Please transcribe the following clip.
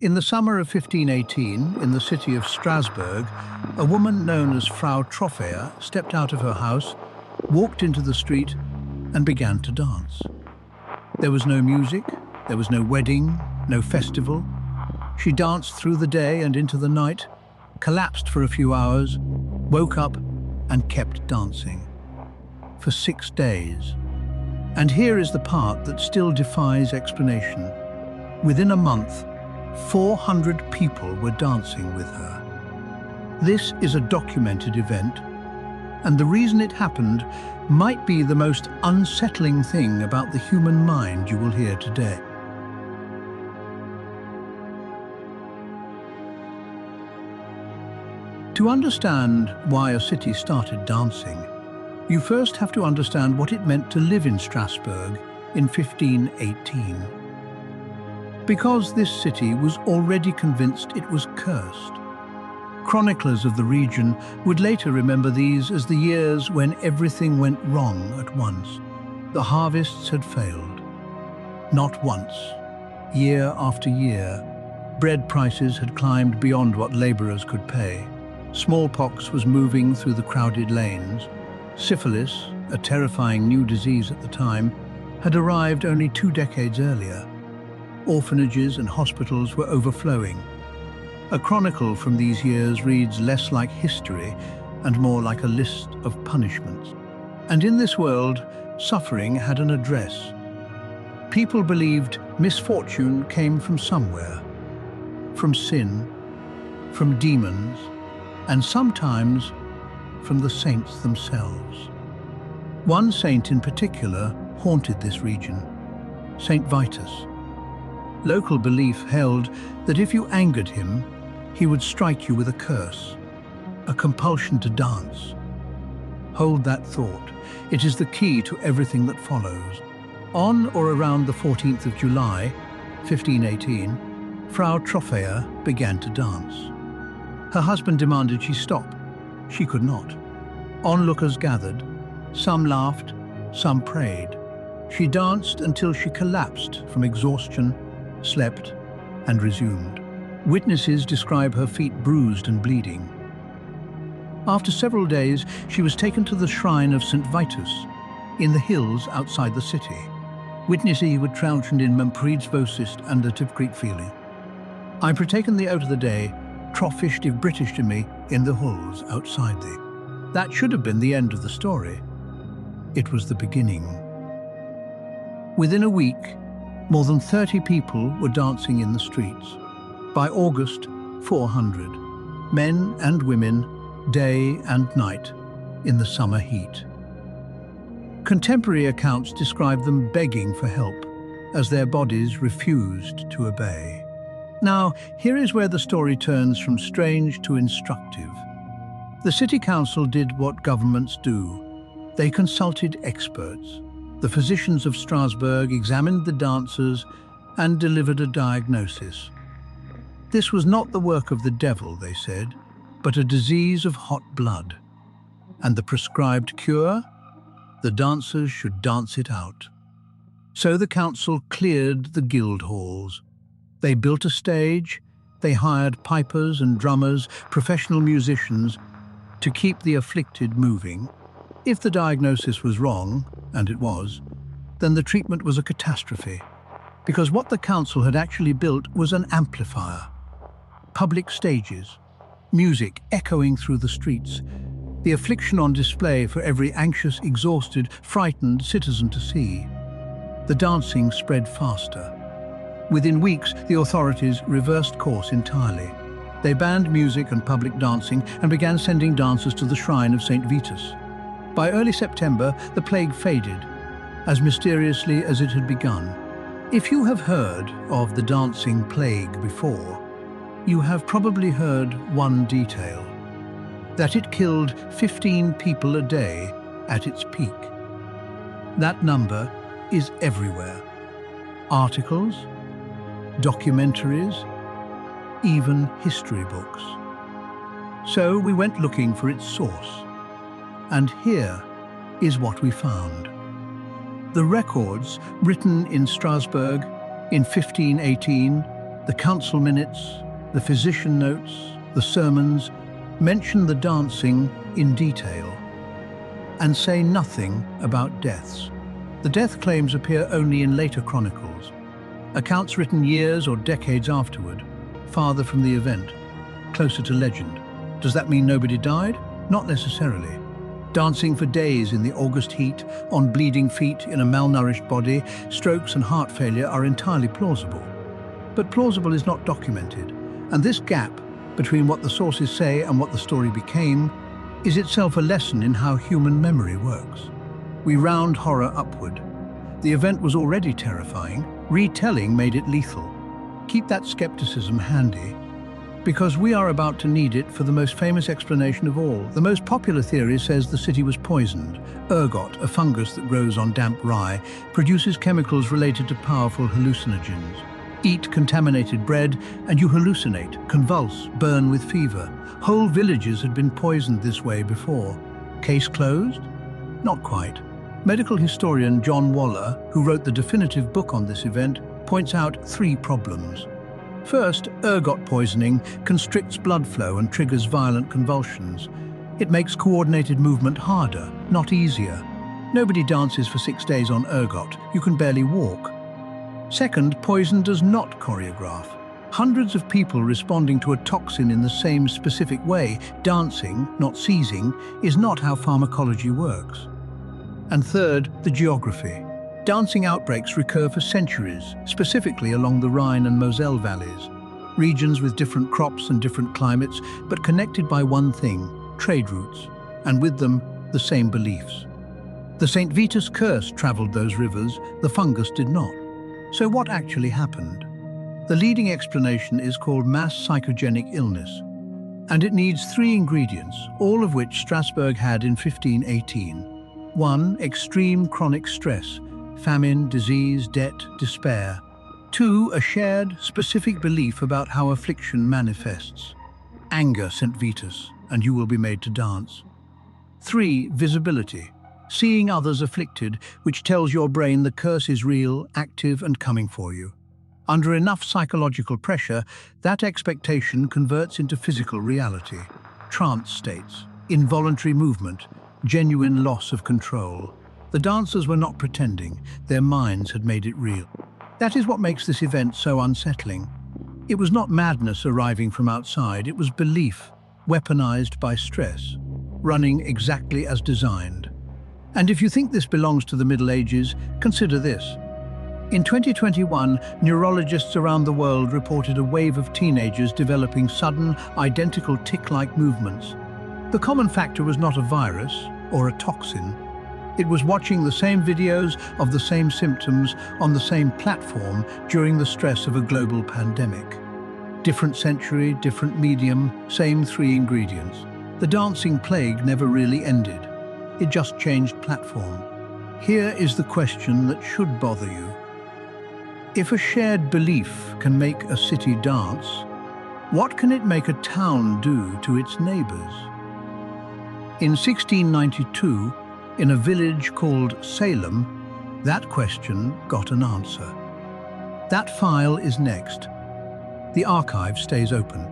In the summer of 1518, in the city of Strasbourg, a woman known as Frau Trophäa stepped out of her house, walked into the street, and began to dance. There was no music, there was no wedding, no festival. She danced through the day and into the night, collapsed for a few hours, woke up, and kept dancing. For 6 days. And here is the part that still defies explanation. Within a month, 400 people were dancing with her. This is a documented event, and the reason it happened might be the most unsettling thing about the human mind you will hear today. To understand why a city started dancing, you first have to understand what it meant to live in Strasbourg in 1518. Because this city was already convinced it was cursed. Chroniclers of the region would later remember these as the years when everything went wrong at once. The harvests had failed. Not once, year after year, bread prices had climbed beyond what laborers could pay. Smallpox was moving through the crowded lanes. Syphilis, a terrifying new disease at the time, had arrived only 2 decades earlier. Orphanages and hospitals were overflowing. A chronicle from these years reads less like history and more like a list of punishments. And in this world, suffering had an address. People believed misfortune came from somewhere, from sin, from demons, and sometimes from the saints themselves. One saint in particular haunted this region, Saint Vitus. Local belief held that if you angered him, he would strike you with a curse, a compulsion to dance. Hold that thought. It is the key to everything that follows. On or around the 14th of July, 1518, Frau Trophäa began to dance. Her husband demanded she stop. She could not. Onlookers gathered. Some laughed, some prayed. She danced until she collapsed from exhaustion, slept, and resumed. Witnesses describe her feet bruised and bleeding. After several days, she was taken to the shrine of St. Vitus, in the hills outside the city. Witnesses would trouchen in memprids vosist and the tipcrete feeling. I'm partaken the out of the day, troffish div British to me in the hulls outside thee. That should have been the end of the story. It was the beginning. Within a week, more than 30 people were dancing in the streets. By August, 400, men and women, day and night, in the summer heat. Contemporary accounts describe them begging for help, as their bodies refused to obey. Now, here is where the story turns from strange to instructive. The city council did what governments do. They consulted experts. The physicians of Strasbourg examined the dancers and delivered a diagnosis. This was not the work of the devil, they said, but a disease of hot blood. And the prescribed cure? The dancers should dance it out. So the council cleared the guild halls. They built a stage, they hired pipers and drummers, professional musicians, to keep the afflicted moving. If the diagnosis was wrong, and it was, then the treatment was a catastrophe, because what the council had actually built was an amplifier. Public stages, music echoing through the streets, the affliction on display for every anxious, exhausted, frightened citizen to see. The dancing spread faster. Within weeks, the authorities reversed course entirely. They banned music and public dancing and began sending dancers to the shrine of St. Vitus. By early September, the plague faded, as mysteriously as it had begun. If you have heard of the dancing plague before, you have probably heard one detail, that it killed 15 people a day at its peak. That number is everywhere. Articles, documentaries, even history books. So we went looking for its source. And here is what we found. The records written in Strasbourg in 1518, The council minutes, the physician notes, the sermons mention the dancing in detail and say nothing about deaths. The death claims appear only in later chronicles, accounts written years or decades afterward, farther from the event, closer to legend. Does that mean nobody died? Not necessarily. Dancing for days in the August heat, on bleeding feet, in a malnourished body, strokes and heart failure are entirely plausible. But plausible is not documented, and this gap between what the sources say and what the story became is itself a lesson in how human memory works. We round horror upward. The event was already terrifying. Retelling made it lethal. Keep that skepticism handy, because we are about to need it for the most famous explanation of all. The most popular theory says the city was poisoned. Ergot, a fungus that grows on damp rye, produces chemicals related to powerful hallucinogens. Eat contaminated bread and you hallucinate, convulse, burn with fever. Whole villages had been poisoned this way before. Case closed? Not quite. Medical historian John Waller, who wrote the definitive book on this event, points out 3 problems. First, ergot poisoning constricts blood flow and triggers violent convulsions. It makes coordinated movement harder, not easier. Nobody dances for 6 days on ergot. You can barely walk. Second, poison does not choreograph. Hundreds of people responding to a toxin in the same specific way, dancing, not seizing, is not how pharmacology works. And third, the geography. Dancing outbreaks recur for centuries, specifically along the Rhine and Moselle valleys, regions with different crops and different climates, but connected by one thing, trade routes, and with them, the same beliefs. The St. Vitus curse traveled those rivers, the fungus did not. So what actually happened? The leading explanation is called mass psychogenic illness, and it needs 3 ingredients, all of which Strasbourg had in 1518. 1. Extreme chronic stress, famine, disease, debt, despair. 2. A shared, specific belief about how affliction manifests. Anger, St. Vitus, and you will be made to dance. 3. Visibility. Seeing others afflicted, which tells your brain the curse is real, active, and coming for you. Under enough psychological pressure, that expectation converts into physical reality. Trance states, involuntary movement, genuine loss of control. The dancers were not pretending, their minds had made it real. That is what makes this event so unsettling. It was not madness arriving from outside, it was belief, weaponized by stress, running exactly as designed. And if you think this belongs to the Middle Ages, consider this. In 2021, neurologists around the world reported a wave of teenagers developing sudden, identical tick-like movements. The common factor was not a virus or a toxin. It was watching the same videos of the same symptoms on the same platform during the stress of a global pandemic. Different century, different medium, same 3 ingredients. The dancing plague never really ended. It just changed platform. Here is the question that should bother you. If a shared belief can make a city dance, what can it make a town do to its neighbors? In 1692, in a village called Salem, that question got an answer. That file is next. The archive stays open.